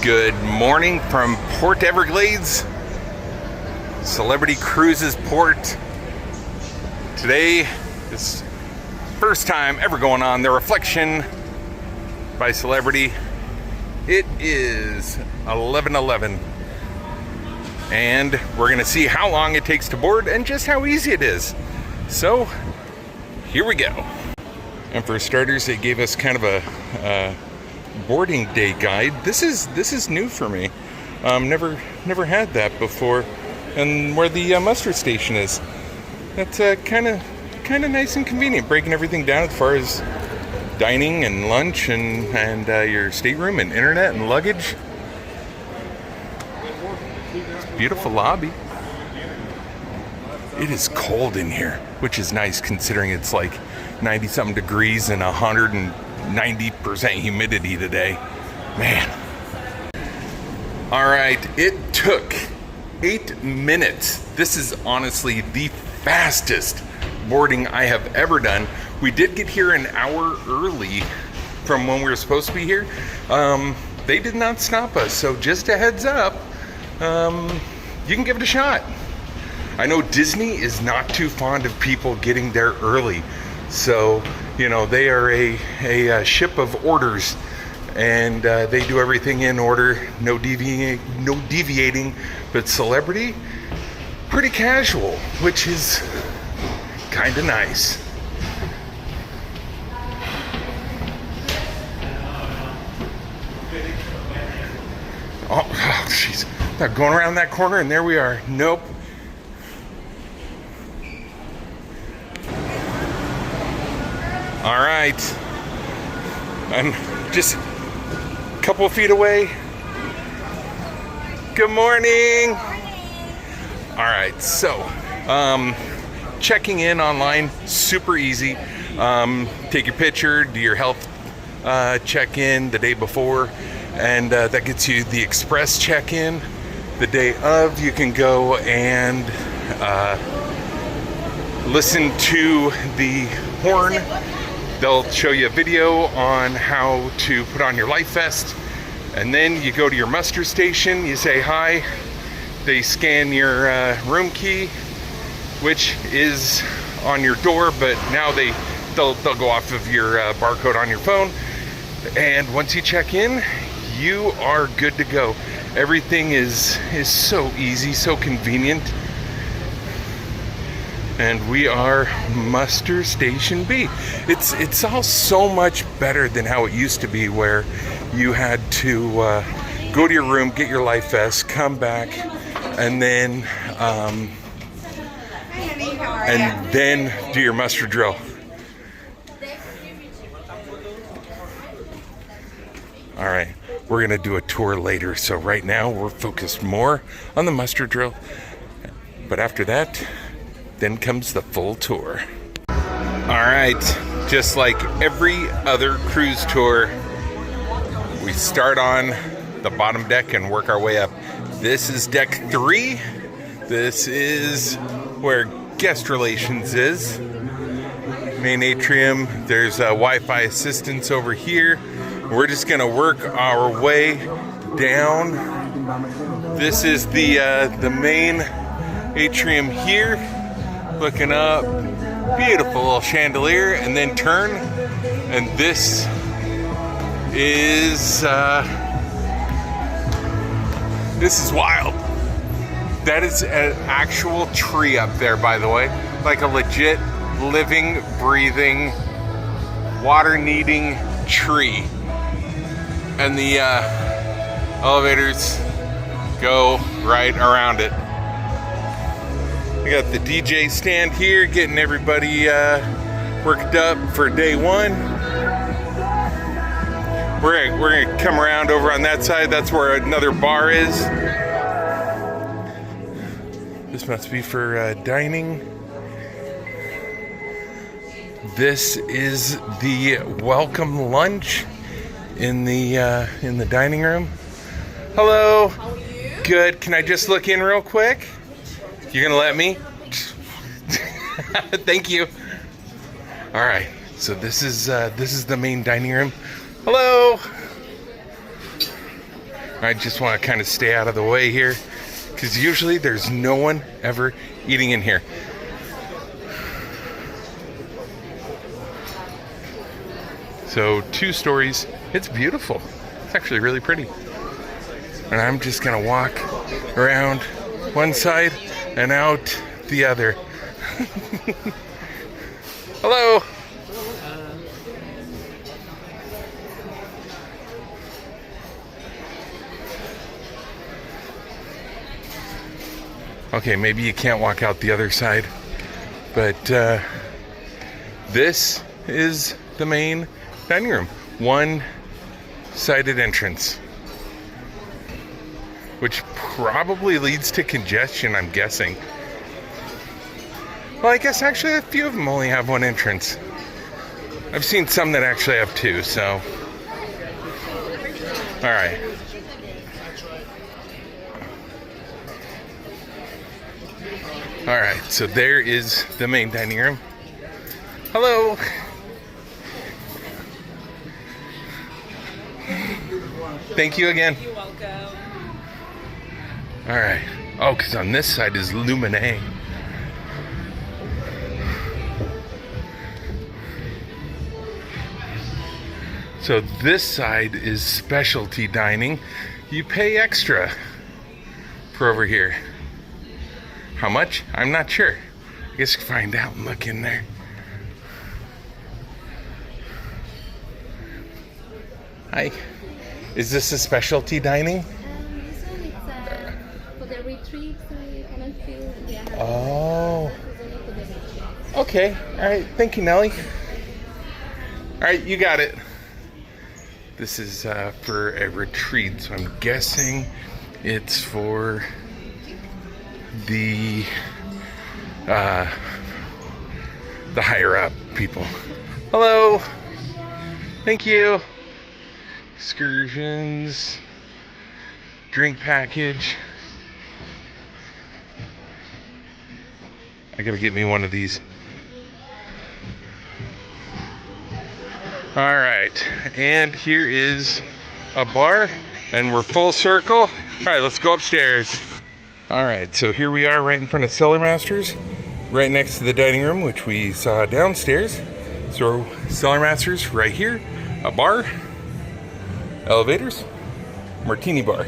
Good morning from Port Everglades, Celebrity Cruises Port. Today is first time ever going on the Reflection by Celebrity. It is 11:11, and we're gonna see how long it takes to board and just how easy it is. So here we go. And for starters, they gave us kind of a boarding day guide. This is new for me. Never had that before. And where the muster station is, that's kind of nice and convenient. Breaking everything down as far as dining and lunch and your stateroom and internet and luggage. It's a beautiful lobby. It is cold in here, which is nice considering it's like 90 something degrees and 190% humidity today. Man. All right, it took 8 minutes. This is honestly the fastest boarding I have ever done. We did get here an hour early from when we were supposed to be here. They did not stop us, so just a heads up, you can give it a shot. I know Disney is not too fond of people getting there early, so you know they are a ship of orders, and they do everything in order, no deviating. But Celebrity, pretty casual, which is kind of nice. Oh, jeez. Not going around that corner, and there we are. Nope. All right. I'm just a couple of feet away. Good morning. All right, so checking in online, super easy. Take your picture, do your health check-in the day before, and that gets you the express check-in. The day of, you can go and listen to the horn. They'll show you a video on how to put on your life vest, and then you go to your muster station, you say hi, they scan your room key, which is on your door, but now they'll go off of your barcode on your phone, and once you check in, you are good to go. Everything is so easy, so convenient. And we are muster station B. It's all so much better than how it used to be, where you had to go to your room, get your life vest, come back, and then do your muster drill. All right, we're gonna do a tour later. So right now we're focused more on the muster drill, but after that, then comes the full tour. All right, just like every other cruise tour, we start on the bottom deck and work our way up. This is deck 3. This is where guest relations is. Main atrium, there's Wi-Fi assistance over here. We're just gonna work our way down. This is the main atrium here. Looking up, beautiful little chandelier, and then turn, and this is wild. That is an actual tree up there, by the way, like a legit living, breathing, water-needing tree, and the elevators go right around it. We got the DJ stand here, getting everybody worked up for day one. We're gonna come around over on that side. That's where another bar is. This must be for dining. This is the welcome lunch in the dining room. Hello. How are you? Good. Can I just look in real quick? You gonna let me? Thank you. All right, so this is the main dining room. Hello. I just want to kind of stay out of the way here because usually there's no one ever eating in here. So 2 stories. It's beautiful. It's actually really pretty. And I'm just gonna walk around one side and out the other. Hello. Okay, maybe you can't walk out the other side, but this is the main dining room. One-sided entrance, which probably leads to congestion, I'm guessing. Well, I guess actually a few of them only have one entrance. I've seen some that actually have 2, so. All right. All right, so there is the main dining room. Hello. Thank you again. You're welcome. All right. Oh, because on this side is Luminae. So this side is specialty dining. You pay extra for over here. How much? I'm not sure. I guess you can find out and look in there. Hi. Is this a specialty dining? This one is for the retreat, so you cannot feel. Yeah. Oh. This is only for the retreat. Okay. All right. Thank you, Nellie. All right, you got it. This is for a retreat, so I'm guessing it's for the higher up people. Hello. Thank you. Excursions, drink package. I gotta get me one of these. All right, and here is a bar, and we're full circle. All right, let's go upstairs. All right, so here we are right in front of Cellar Masters, right next to the dining room, which we saw downstairs. So Cellar Masters right here, a bar, elevators, martini bar.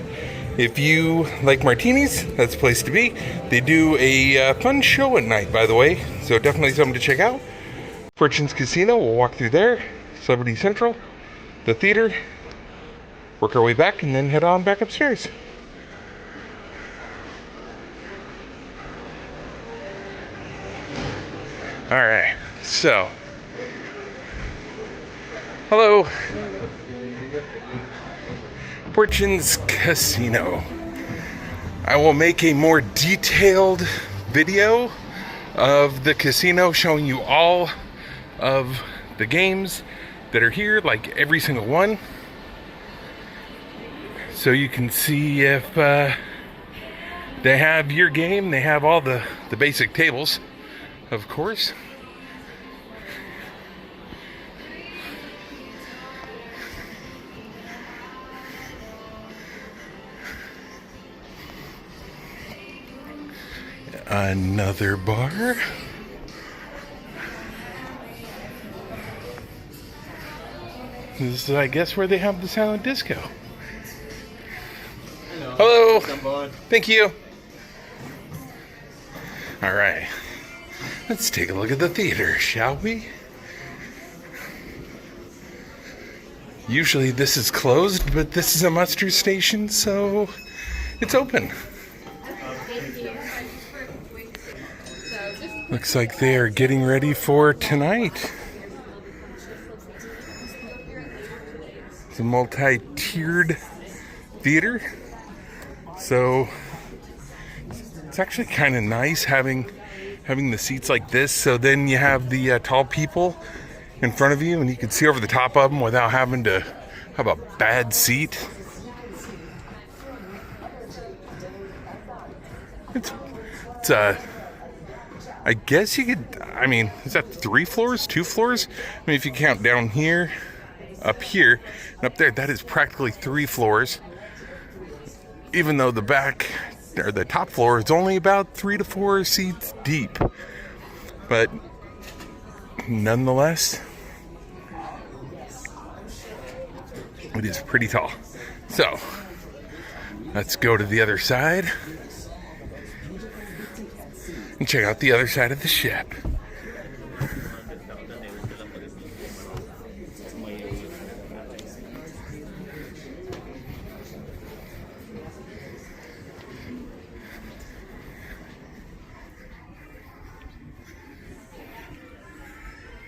If you like martinis, that's the place to be. They do a fun show at night, by the way, so definitely something to check out. Fortune's Casino, we'll walk through there. Celebrity Central, the theater, work our way back, and then head on back upstairs. All right, so, hello, Fortune's Casino. I will make a more detailed video of the casino showing you all of the games that are here, like every single one, so you can see if they have your game. They have all the basic tables, of course. Another bar. This is, I guess, where they have the silent disco. Hello. Thank you. All right. Let's take a look at the theater, shall we? Usually this is closed, but this is a muster station, so it's open. Looks like they are getting ready for tonight. It's a multi-tiered theater, so it's actually kind of nice having the seats like this, so then you have the tall people in front of you and you can see over the top of them without having to have a bad seat. It's I guess you could, I mean, is that 3 floors, 2 floors? I mean, if you count down here, up here, and up there, that is practically 3 floors. even though the back or the top floor is only about 3 to 4 seats deep. But nonetheless, it is pretty tall. So let's go to the other side and check out the other side of the ship.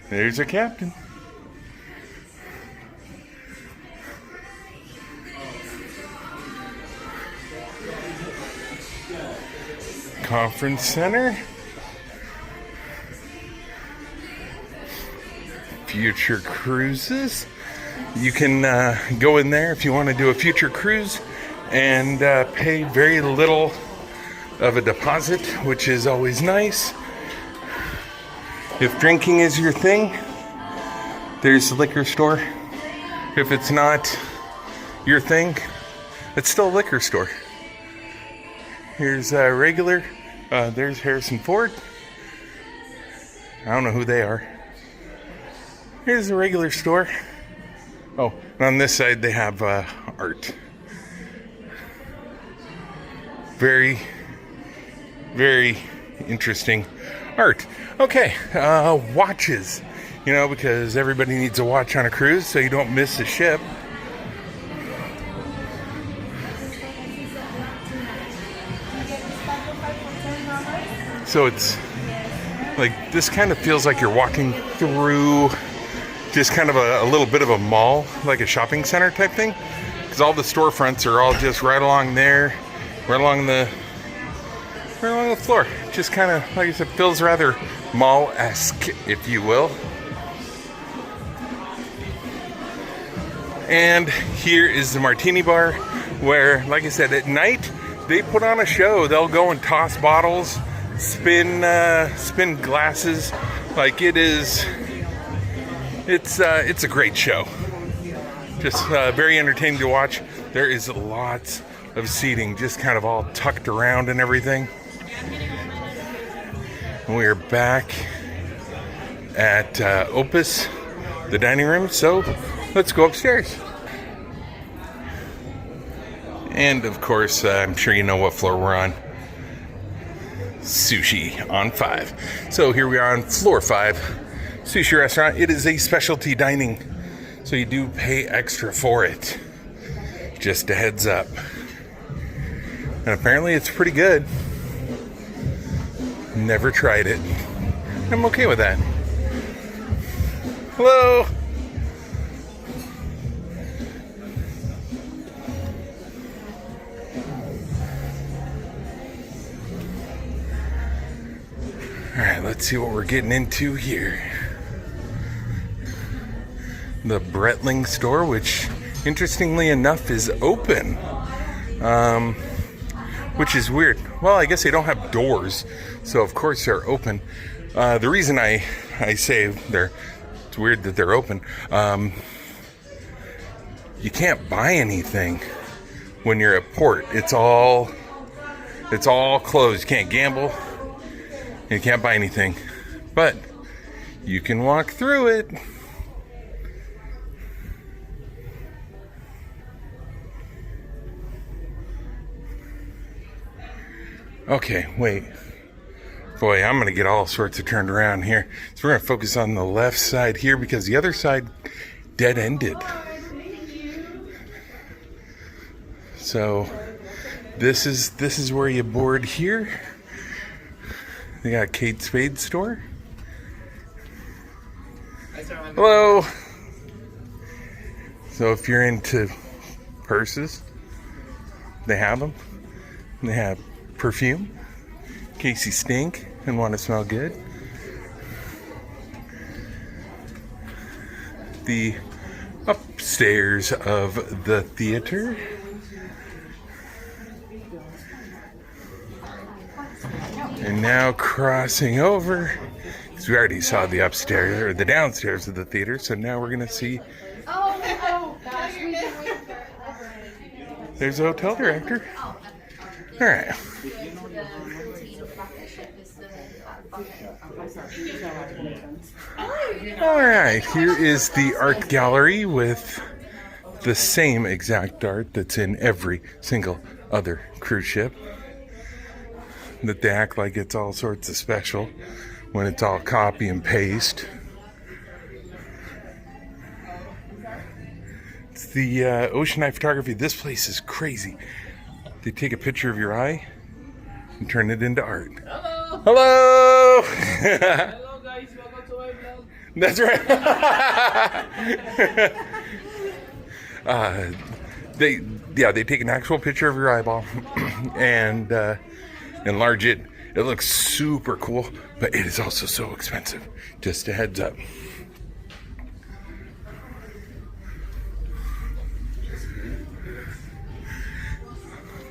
There's our captain. Conference center. Future cruises. You can go in there if you want to do a future cruise and pay very little of a deposit, which is always nice. If drinking is your thing, there's the liquor store. If it's not your thing, it's still a liquor store. Here's regular. There's Harrison Ford. I don't know who they are. Here's the regular store. Oh, and on this side they have art. Very, very interesting art. Okay, watches. You know, because everybody needs a watch on a cruise so you don't miss a ship. So it's like, this kind of feels like you're walking through just kind of a little bit of a mall, like a shopping center type thing. Because all the storefronts are all just right along there, right along the floor. Just kind of, like I said, feels rather mall-esque, if you will. And here is the martini bar, where, like I said, at night they put on a show. They'll go and toss bottles, spin glasses. Like, it's a great show. Just very entertaining to watch. There is lots of seating, just kind of all tucked around and everything. And we are back at Opus, the dining room. So let's go upstairs. And of course, I'm sure you know what floor we're on. Sushi on 5. So here we are on floor 5, sushi restaurant. It is a specialty dining, so you do pay extra for it. Just a heads up. And apparently it's pretty good. Never tried it. I'm okay with that. Hello. Alright, let's see what we're getting into here. The Bretling store, which interestingly enough is open. Which is weird. Well, I guess they don't have doors, so of course they're open. The reason I say it's weird that they're open. You can't buy anything when you're at port. It's all closed. You can't gamble. You can't buy anything, but you can walk through it. Okay, wait. Boy, I'm gonna get all sorts of turned around here. So we're gonna focus on the left side here because the other side dead-ended. So this is where you board here. They got Kate Spade's store. Hello. So if you're into purses, they have them. They have perfume, in case you stink and want to smell good. The upstairs of the theater. And now crossing over, because we already saw the upstairs or the downstairs of the theater, so now we're gonna see There's the hotel director. All right. All right, here is the art gallery with the same exact art that's in every single other cruise ship. That they act like it's all sorts of special when it's all copy and paste. It's the ocean eye photography. This place is crazy. They take a picture of your eye and turn it into art. Hello! Hello! Hello guys, welcome to my vlog. That's right. They take an actual picture of your eyeball and enlarge it. It looks super cool, but it is also so expensive. Just a heads up.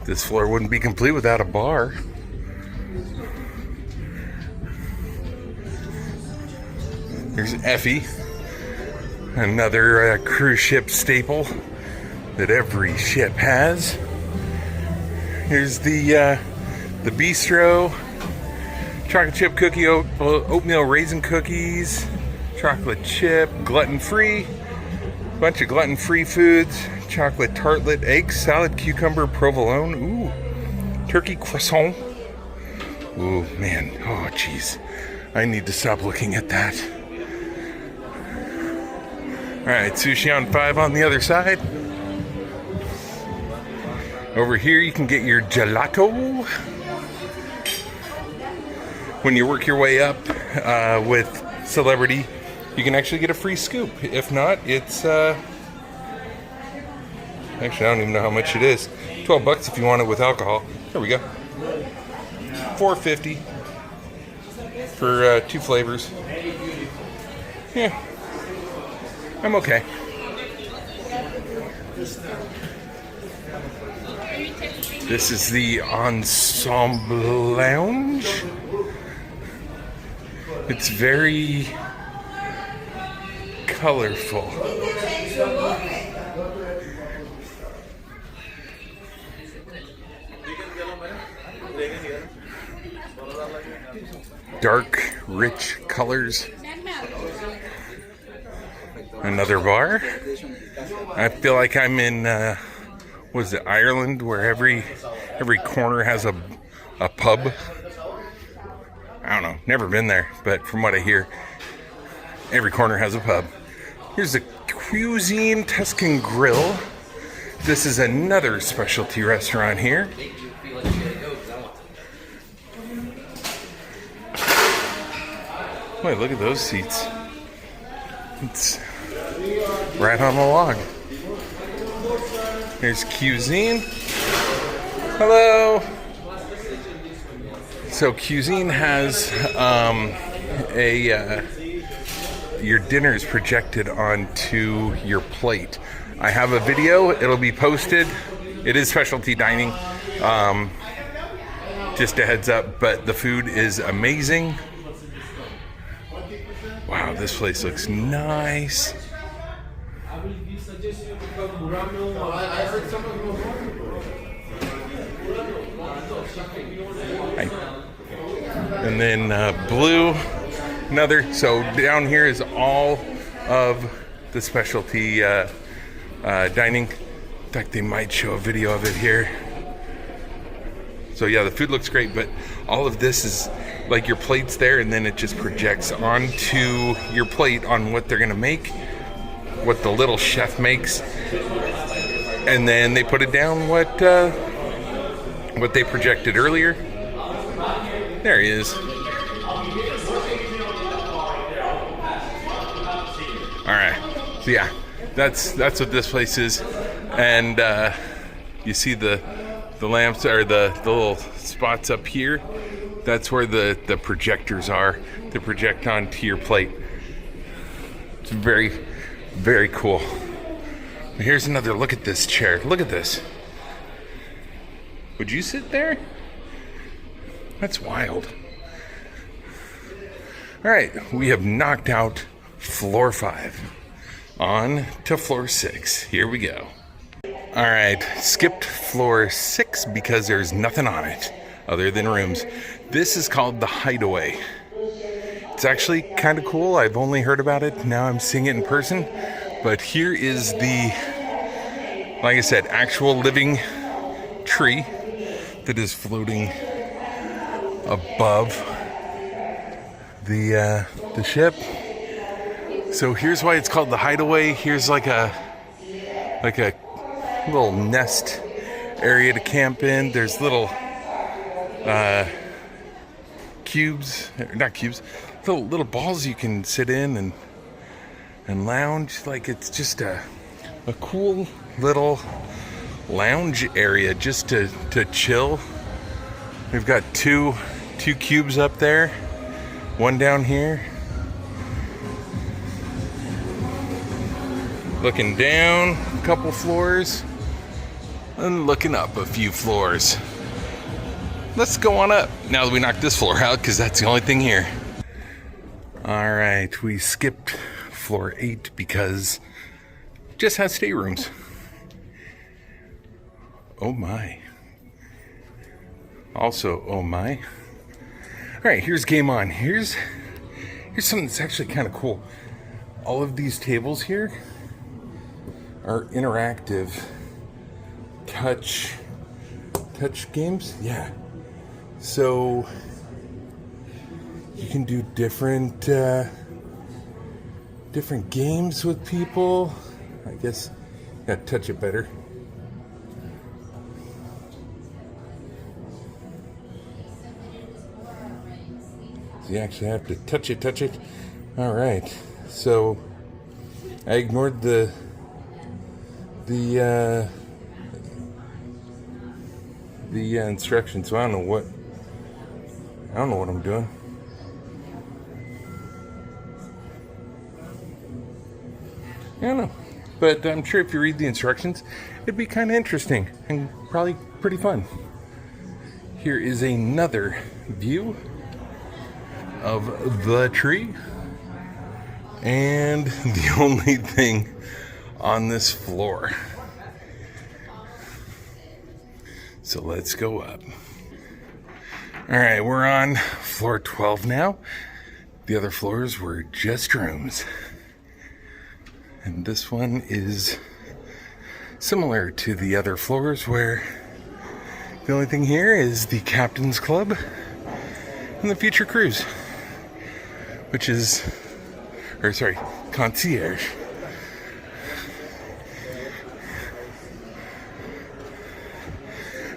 This floor wouldn't be complete without a bar. Here's Effie, another cruise ship staple that every ship has. Here's the bistro, chocolate chip cookie, oatmeal raisin cookies, chocolate chip, gluten-free, bunch of gluten-free foods, chocolate tartlet, egg salad, cucumber, provolone, ooh, turkey croissant. Ooh, man, oh jeez, I need to stop looking at that. All right, sushi on 5 on the other side. Over here you can get your gelato. When you work your way up with Celebrity, you can actually get a free scoop. If not, it's actually, I don't even know how much it is. $12 if you want it with alcohol. There we go. $4.50 for 2 flavors. Yeah, I'm okay. This is the Ensemble Lounge. It's very colorful. Dark, rich colors. Another bar. I feel like I'm in, was it Ireland, where every corner has a pub. I don't know, never been there, but from what I hear, every corner has a pub. Here's the Cuisine Tuscan Grill. This is another specialty restaurant here. Wait, look at those seats. It's right on the log. Here's Cuisine. Hello. So Cuisine has your dinner is projected onto your plate. I have a video. It'll be posted. It is specialty dining. Just a heads up, but the food is amazing. Wow, this place looks nice. And then blue, another. So down here is all of the specialty dining. In fact, they might show a video of it here. So yeah, the food looks great, but all of this is like your plate's there, and then it just projects onto your plate on what they're gonna make, what the little chef makes, and then they put it down what they projected earlier. There he is. All right, so yeah, that's what this place is, and you see the lamps or the little spots up here. That's where the projectors are. They project onto your plate. It's very, very cool. Here's another look at this chair. Look at this. Would you sit there? That's wild. All right, we have knocked out floor 5. On to floor 6. Here we go. All right, skipped floor 6 because there's nothing on it other than rooms. This is called the Hideaway. It's actually kind of cool. I've only heard about it. Now I'm seeing it in person. But here is the, like I said, actual living tree that is floating above the ship. So here's why it's called the Hideaway. Here's like a little nest area to camp in. There's little cubes, not cubes, little balls you can sit in and lounge. Like, it's just a cool little lounge area just to chill. We've got two cubes up there, one down here. Looking down a couple floors and looking up a few floors. Let's go on up now that we knocked this floor out, because that's the only thing here. All right, we skipped floor 8 because it just has staterooms. Oh my. Also, oh my. All right, here's game on. Here's something that's actually kind of cool. All of these tables here are interactive touch games. Yeah. So you can do different games with people. I guess you gotta touch it better. So you actually have to touch it. All right. So I ignored the instructions, so I don't know what I'm doing. I don't know, but I'm sure if you read the instructions, it'd be kind of interesting and probably pretty fun. Here is another view of the tree, and the only thing on this floor. So let's go up. All right, we're on floor 12 now. The other floors were just rooms. And this one is similar to the other floors, where the only thing here is the Captain's Club and the Future Cruise, which is, concierge.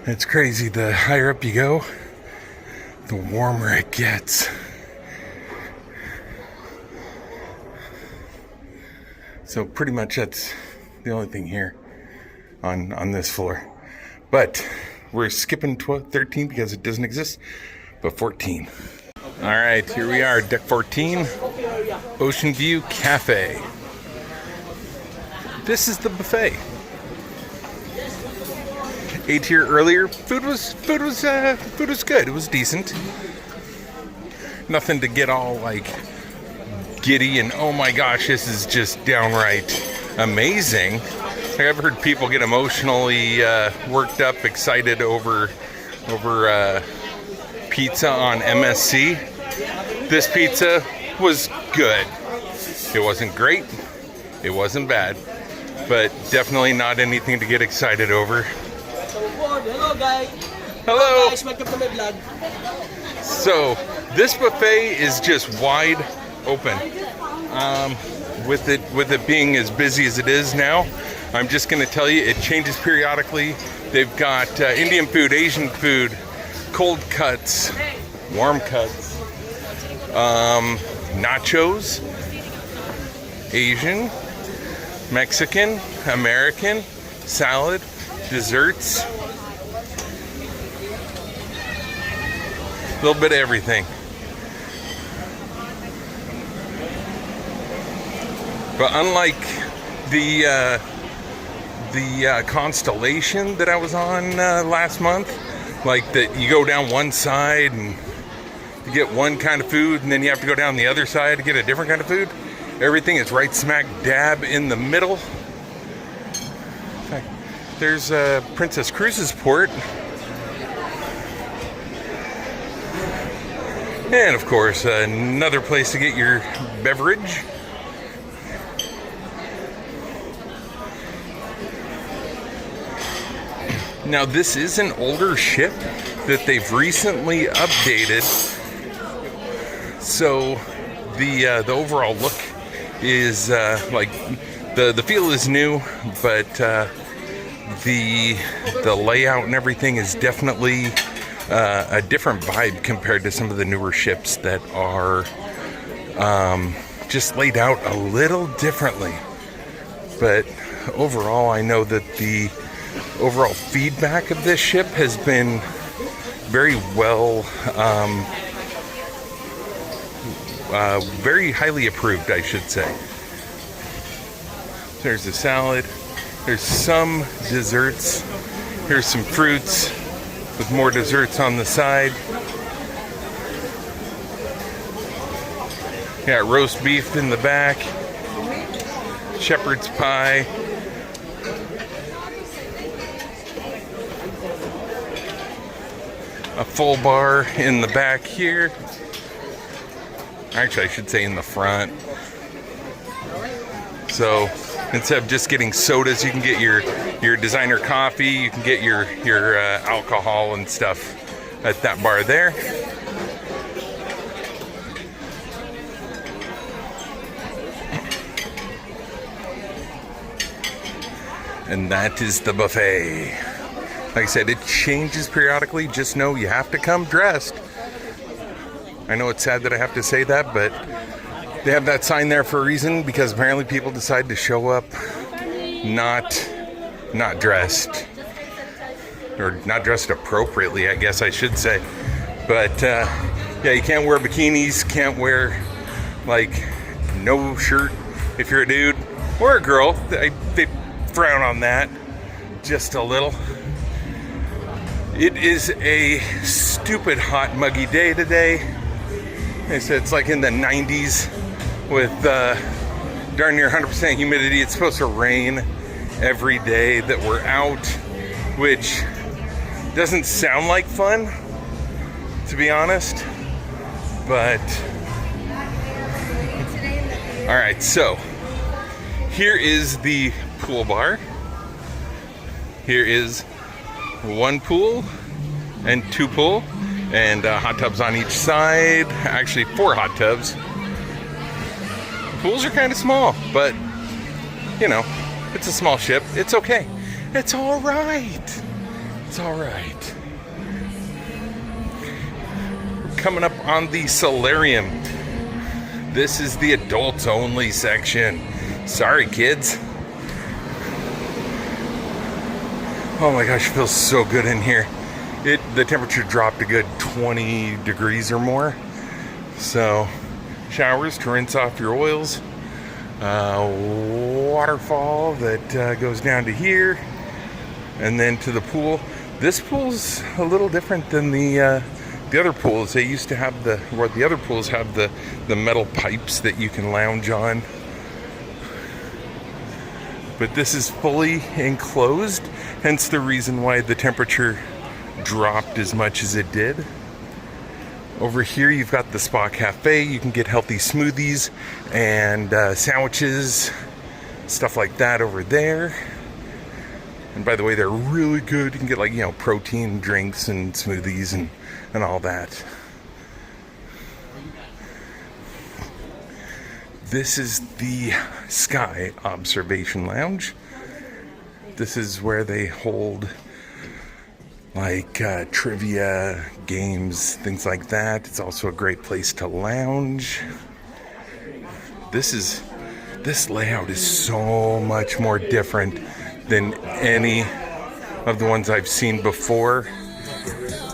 It's crazy. The higher up you go, the warmer it gets. So pretty much that's the only thing here on this floor. But we're skipping 13 because it doesn't exist, but 14. All right, here we are, deck 14, Ocean View Cafe. This is the buffet. Ate here earlier. Food was good. It was decent. Nothing to get all like giddy and oh my gosh, this is just downright amazing. I've heard people get emotionally worked up, excited over pizza on MSC. This pizza was good. It wasn't great. It wasn't bad, but definitely not anything to get excited over. Hello guys. Hello. Guys, welcome to my vlog. So this buffet is just wide open. With it being as busy as it is now, I'm just going to tell you it changes periodically. They've got Indian food, Asian food, cold cuts, warm cuts, nachos, Asian, Mexican, American, salad, desserts, a little bit of everything. But unlike the Constellation that I was on last month, like that you go down one side and you get one kind of food and then you have to go down the other side to get a different kind of food. Everything is right smack dab in the middle. In fact, there's Princess Cruises Port. And of course, another place to get your beverage. Now, this is an older ship that they've recently updated. So the overall look is like the feel is new, but the layout and everything is definitely a different vibe compared to some of the newer ships that are just laid out a little differently. But overall, I know that the overall feedback of this ship has been very well, very highly approved, I should say. There's a salad. There's some desserts. Here's some fruits with more desserts on the side. Got roast beef in the back. Shepherd's pie. A full bar in the back here. Actually, I should say in the front. So instead of just getting sodas, you can get your designer coffee. You can get your alcohol and stuff at that bar there. And that is the buffet. Like I said, it changes periodically. Just know you have to come dressed. I know it's sad that I have to say that, but they have that sign there for a reason, because apparently people decide to show up not dressed, or not dressed appropriately, I guess I should say. But yeah, you can't wear bikinis, can't wear like no shirt if you're a dude or a girl. They frown on that just a little. It is a stupid hot, muggy day today. They said it's like in the 90s with darn near 100% humidity. It's supposed to rain every day that we're out, which doesn't sound like fun, to be honest. But all right, so here is the pool bar. Here is one pool and two pool, and hot tubs on each side. Actually, 4 hot tubs. Pools are kind of small, but you know, it's a small ship. It's okay. It's all right. It's all right. We're coming up on the solarium. This is the adults only section. Sorry, kids. Oh my gosh, it feels so good in here. The temperature dropped a good 20 degrees or more. So, showers to rinse off your oils. Waterfall that goes down to here, and then to the pool. This pool's a little different than the other pools. They used to have the other pools have the metal pipes that you can lounge on. But this is fully enclosed, hence the reason why the temperature dropped as much as it did. Over here you've got the spa cafe. You can get healthy smoothies and sandwiches, stuff like that over there. And by the way, they're really good. You can get, like, you know, protein drinks and smoothies and all that. This is the Sky Observation Lounge. This is where they hold like trivia, games, things like that. It's also a great place to lounge. This layout is so much more different than any of the ones I've seen before.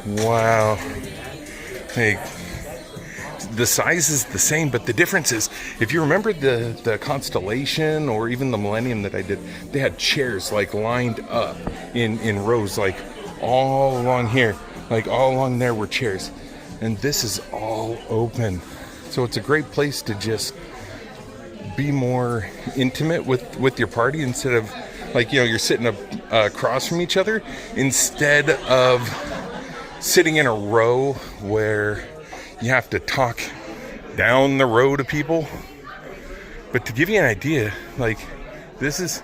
Wow. Hey, the size is the same, but the difference is, if you remember the Constellation or even the Millennium that I did, they had chairs like lined up in rows, like all along here, like all along there were chairs. And this is all open. So it's a great place to just be more intimate with your party, instead of like, you know, you're sitting across from each other instead of sitting in a row where you have to talk down the row to people. But to give you an idea, like, this is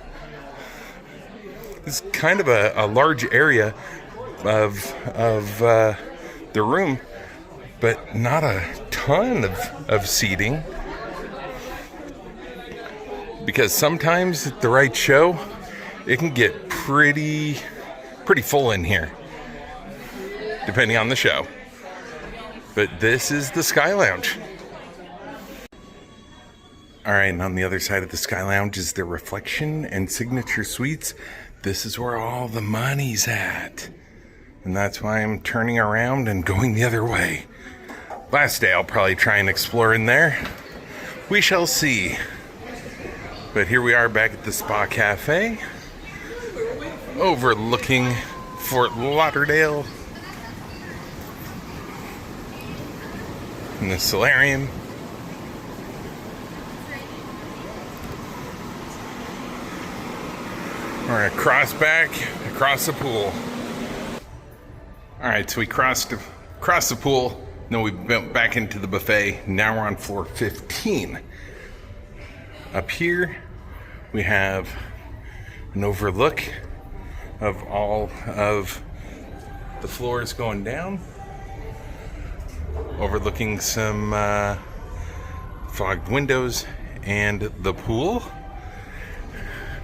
kind of a large area of the room, but not a ton of seating, because sometimes at the right show it can get pretty full in here, depending on the show. But this is the Sky Lounge. All right, and on the other side of the Sky Lounge is the Reflection and Signature Suites. This is where all the money's at, and that's why I'm turning around and going the other way. Last day I'll probably try and explore in there. We shall see. But here we are back at the Spa Cafe, overlooking Fort Lauderdale and the solarium. We're gonna cross back across the pool. All right, so we crossed the pool. Then we went back into the buffet. Now we're on floor 15. Up here, we have an overlook of all of the floors going down, overlooking some fogged windows and the pool.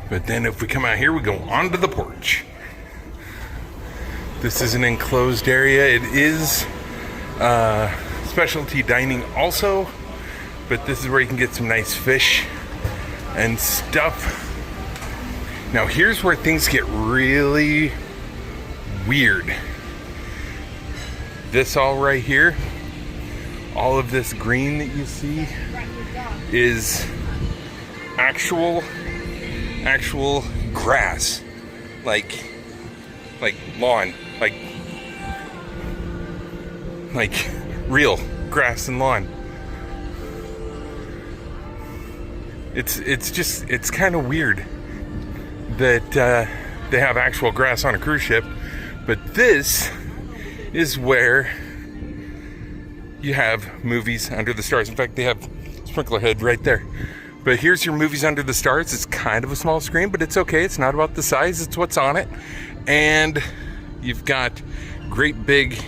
But then if we come out here, we go onto the porch. This is an enclosed area. It is specialty dining also, but this is where you can get some nice fish and stuff. Now here's where things get really weird. This all right here, all of this green that you see is actual grass, like lawn, like real grass and lawn. It's kind of weird that they have actual grass on a cruise ship, but this is where you have movies under the stars. In fact, they have sprinkler head right there. But here's your movies under the stars. It's kind of a small screen, but it's okay. It's not about the size, it's what's on it. And you've got great big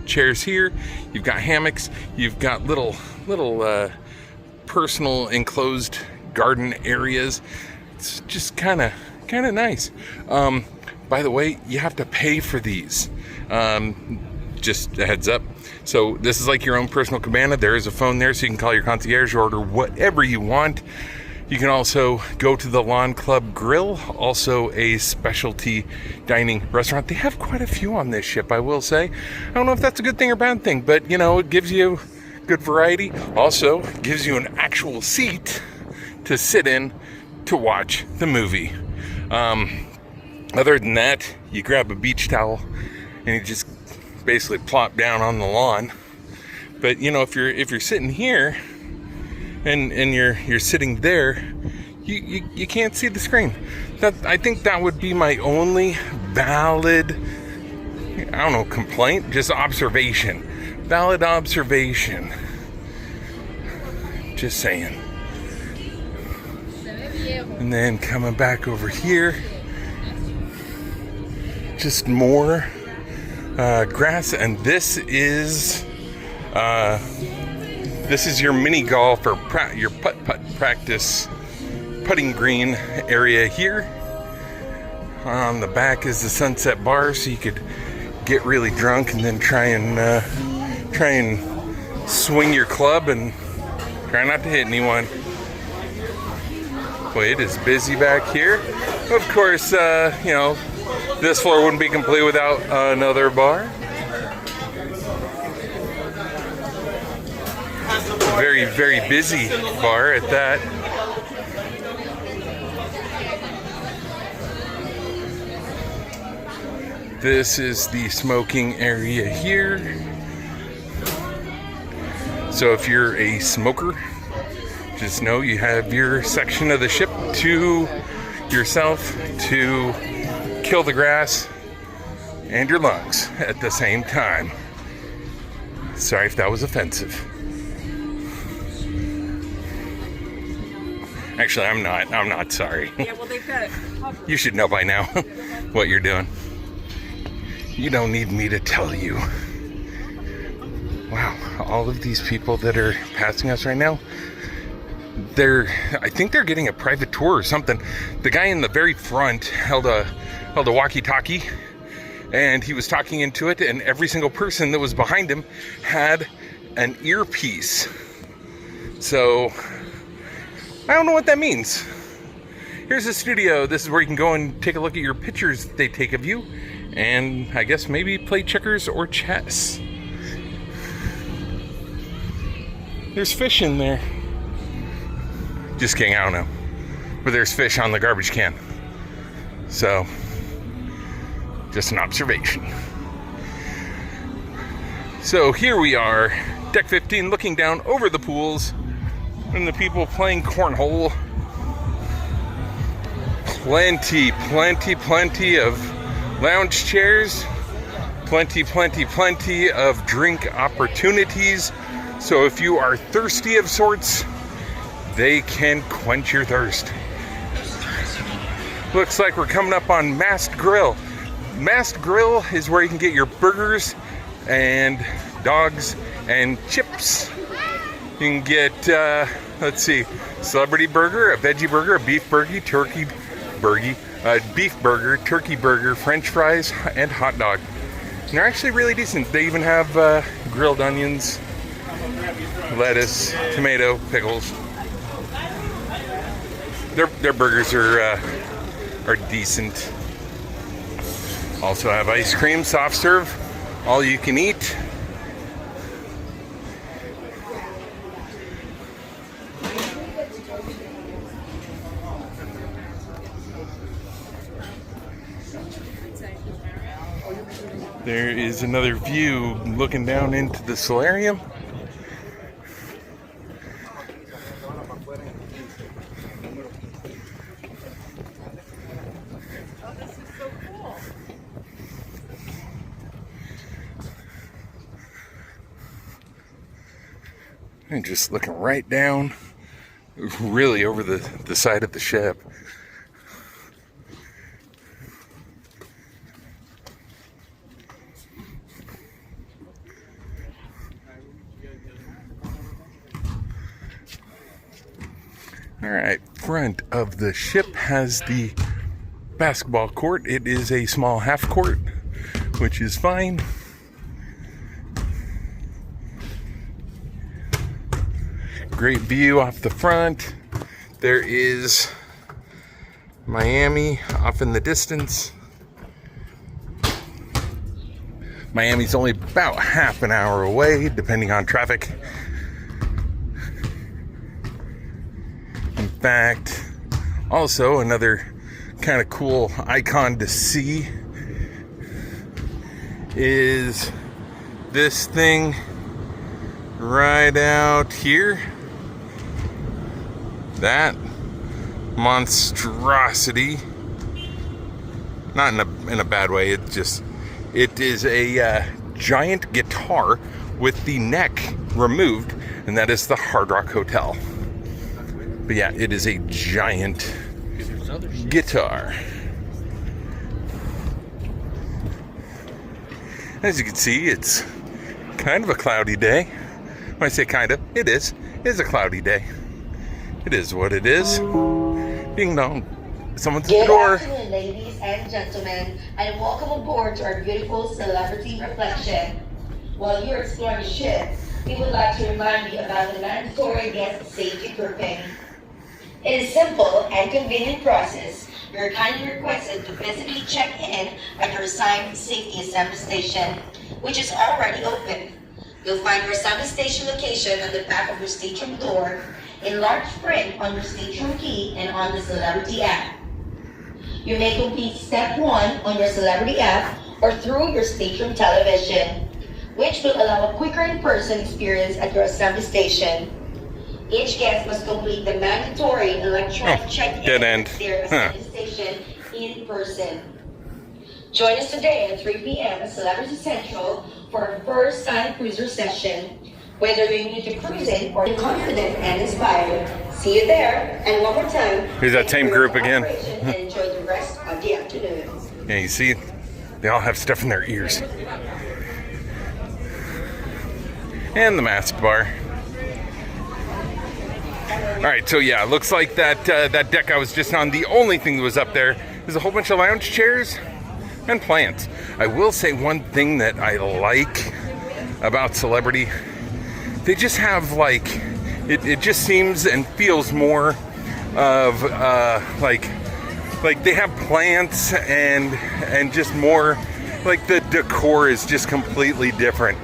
chairs here. You've got hammocks. You've got little personal enclosed garden areas. It's just kind of nice. By the way, you have to pay for these. Just a heads up. So this is like your own personal cabana. There is a phone there, so you can call your concierge or order whatever you want. You can also go to the Lawn Club Grill, also a specialty dining restaurant. They have quite a few on this ship, I will say. I don't know if that's a good thing or bad thing, but you know, it gives you good variety. Also gives you an actual seat to sit in to watch the movie. Other than that, you grab a beach towel and you just basically plop down on the lawn. But you know, if you're sitting here and you're sitting there, you can't see the screen. I think that would be my only valid, I don't know, complaint, just observation. Valid observation. Just saying. And then coming back over here, just more grass, and this is your mini golf or your putt practice putting green area here. On the back is the Sunset Bar, so you could get really drunk and then try and swing your club and try not to hit anyone. Boy, it is busy back here. Of course, you know, this floor wouldn't be complete without another bar. Very, very busy bar at that. This is the smoking area here. So if you're a smoker, just know you have your section of the ship to yourself to kill the grass and your lungs at the same time. Sorry if that was offensive. Actually, I'm not sorry. Yeah, well, they've got it. You should know by now what you're doing. You don't need me to tell you. Wow, all of these people that are passing us right now, I think they're getting a private tour or something. The guy in the very front held a walkie-talkie, and he was talking into it, and every single person that was behind him had an earpiece. So I don't know what that means. Here's the studio. This is where you can go and take a look at your pictures they take of you, and I guess maybe play checkers or chess. There's fish in there. Just kidding, I don't know. But there's fish on the garbage can. So, just an observation. So here we are, deck 15, looking down over the pools and the people playing cornhole. Plenty of lounge chairs. Plenty of drink opportunities. So if you are thirsty of sorts, they can quench your thirst. Looks like we're coming up on Masked Grill. Masked Grill is where you can get your burgers and dogs and chips. You can get, let's see, celebrity burger, a veggie burger, a beef burger, turkey burger, a beef burger, turkey burger, french fries, and hot dog. And they're actually really decent. They even have grilled onions, lettuce, tomato, pickles. Their burgers are decent. Also have ice cream, soft serve, all you can eat. There is another view looking down into the solarium. And just looking right down, really over the side of the ship. All right, front of the ship has the basketball court. It is a small half court, which is fine. Great view off the front. There is Miami off in the distance. Miami's only about half an hour away, depending on traffic. In fact, also another kind of cool icon to see is this thing right out here. That monstrosity, not in a bad way, it is a giant guitar with the neck removed, and that is the Hard Rock Hotel. But yeah, it is a giant guitar. As you can see, it's kind of a cloudy day. When I say kind of, it is. It is a cloudy day. It is what it is. Ding dong. Someone's at the door. Good afternoon, ladies and gentlemen, and welcome aboard to our beautiful celebrity reflection. While you're exploring the ship, we would like to remind you about the mandatory guest safety grouping. It is a simple and convenient process. You're kindly requested to physically check in at your assigned safety assembly station, which is already open. You'll find your assembly station location on the back of your stateroom door, in large print on your stateroom key and on the Celebrity app. You may complete step 1 on your Celebrity app or through your stateroom television, which will allow a quicker in-person experience at your assembly station. Each guest must complete the mandatory electronic check-in dead end. at their assigned station in person. Join us today at 3 p.m. at Celebrity Central for our first time cruiser session. Whether you're new to cruising or confident and inspired, see you there. And one more time, Here's that same group again. And enjoy the rest of the afternoon. Yeah, you see, they all have stuff in their ears. And the mask bar. All right, so yeah, looks like that deck I was just on, the only thing that was up there is a whole bunch of lounge chairs and plants. I will say one thing that I like about Celebrity, they just have like, it just seems and feels more of like they have plants and just more, like the decor is just completely different.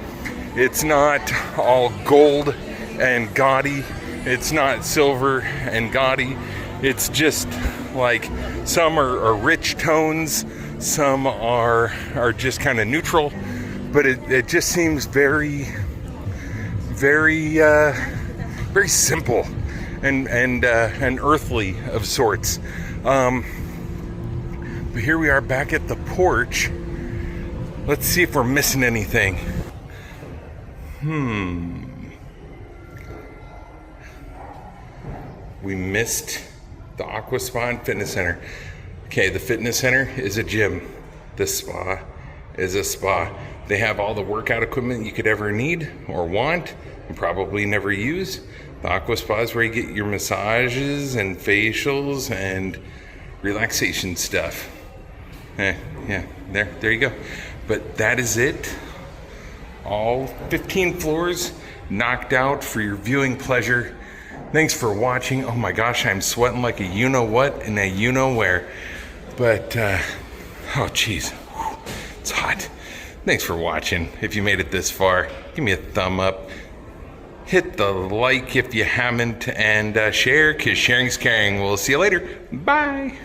It's not all gold and gaudy. It's not silver and gaudy. It's just like some are rich tones, some are just kind of neutral, but it just seems very simple and earthly of sorts. But here we are back at the porch. Let's see if we're missing anything. We missed the Aqua Spa and Fitness Center. Okay, the fitness center is a gym. The spa is a spa. They have all the workout equipment you could ever need or want and probably never use. The Aqua Spa is where you get your massages and facials and relaxation stuff. Yeah, there you go. But that is it. All 15 floors knocked out for your viewing pleasure. Thanks for watching. Oh my gosh, I'm sweating like a you-know-what and a you-know-where. But, oh geez, it's hot. Thanks for watching. If you made it this far, give me a thumb up. Hit the like if you haven't, and share, because sharing's caring. We'll see you later. Bye.